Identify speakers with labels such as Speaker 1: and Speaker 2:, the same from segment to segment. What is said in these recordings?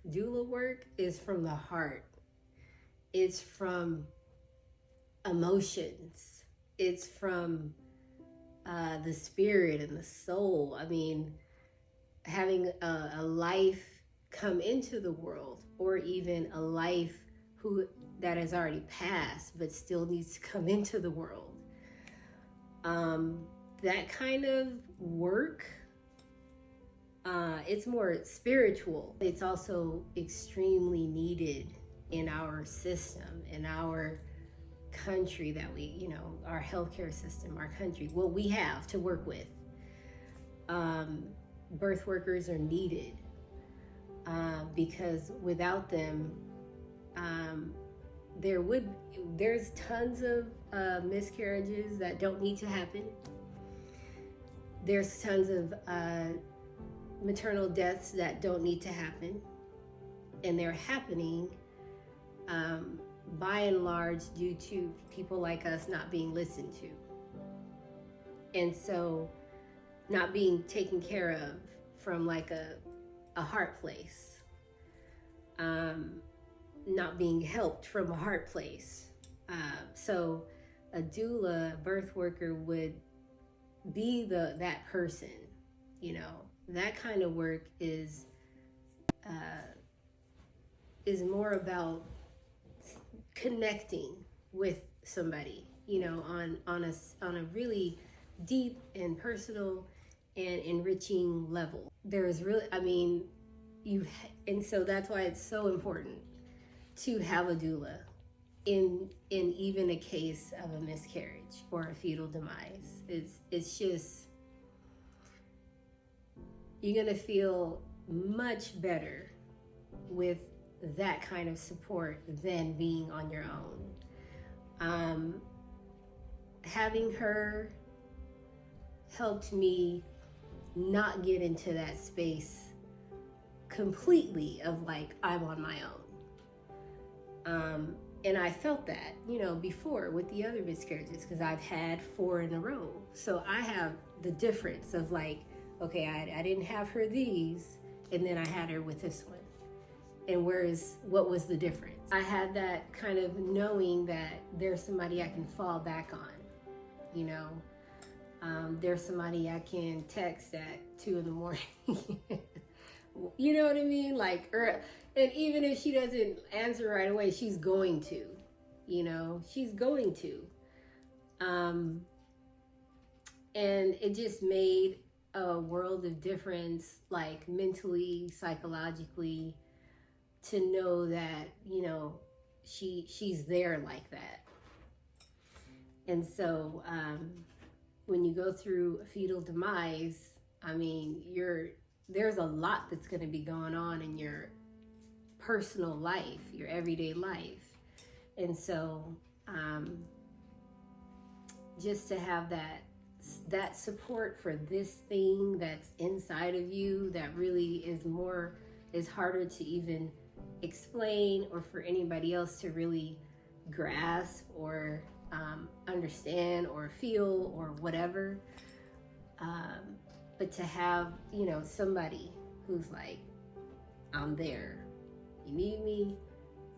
Speaker 1: Doula work is from the heart. It's from emotions. It's from the spirit and the soul. I mean, having a life come into the world, or even a life that has already passed but still needs to come into the world. That kind of work, it's more spiritual. It's also extremely needed in our system, in our country that we, our healthcare system, our country, what we have to work with. Birth workers are needed because without them, there's tons of miscarriages that don't need to happen. There's tons of maternal deaths that don't need to happen, and they're happening by and large due to people like us not being listened to, and so not being taken care of from like a heart place, not being helped from a heart place. So a doula, birth worker, would be that person. That kind of work is more about connecting with somebody, on a really deep and personal and enriching level. There's really, and so that's why it's so important to have a doula in even a case of a miscarriage or a fetal demise. It's just, you're gonna feel much better with that kind of support than being on your own. Having her helped me not get into that space completely of like, I'm on my own. And I felt that, before with the other miscarriages, because I've had 4 in a row. So I have the difference of like, okay, I didn't have her these, and then I had her with this one. And what was the difference? I had that kind of knowing that there's somebody I can fall back on, there's somebody I can text at 2 in the morning. You know what I mean? And even if she doesn't answer right away, she's going to, she's going to. And it just made a world of difference, like mentally, psychologically, to know that, she's there like that. And so when you go through a fetal demise, there's a lot that's going to be going on in your personal life, your everyday life. And so just to have that support for this thing that's inside of you that really is harder to even explain, or for anybody else to really grasp or understand or feel or whatever. But to have, somebody who's like, I'm there. You need me,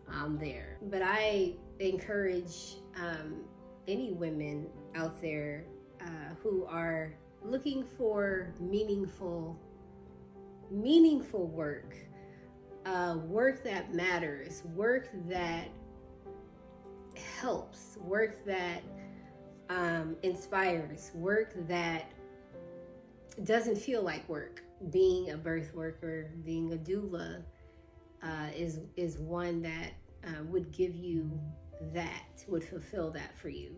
Speaker 1: I'm there. But I encourage any women out there who are looking for meaningful work, work that matters, work that helps, work that inspires, work that doesn't feel like work. Being a birth worker, being a doula, is one that would give you that, would fulfill that for you.